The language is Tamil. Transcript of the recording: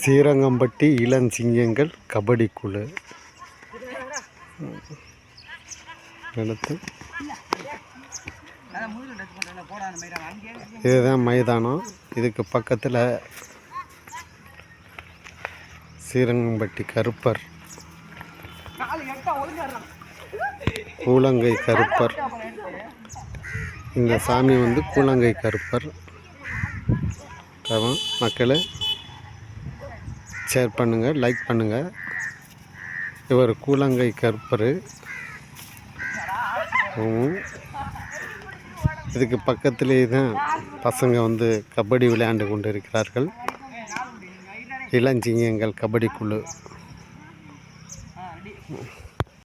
ஸ்ரீரங்கம்பட்டி இளஞ்சிங்கங்கள் கபடி குழு அடுத்து இதுதான் மைதானம். இதுக்கு பக்கத்தில் ஸ்ரீரங்கம்பட்டி கருப்பர், கூழங்கை கருப்பர். இந்த சாமி வந்து கூழங்கை கருப்பர். மக்களை ஷேர் பண்ணுங்கள், லைக் பண்ணுங்கள். இவர் கூழங்கை கருப்பர். இதுக்கு பக்கத்திலே தான் பசங்க வந்து கபடி விளையாண்டு கொண்டு இருக்கிறார்கள். இளஞ்சிங்கங்கள் கபடி குழு.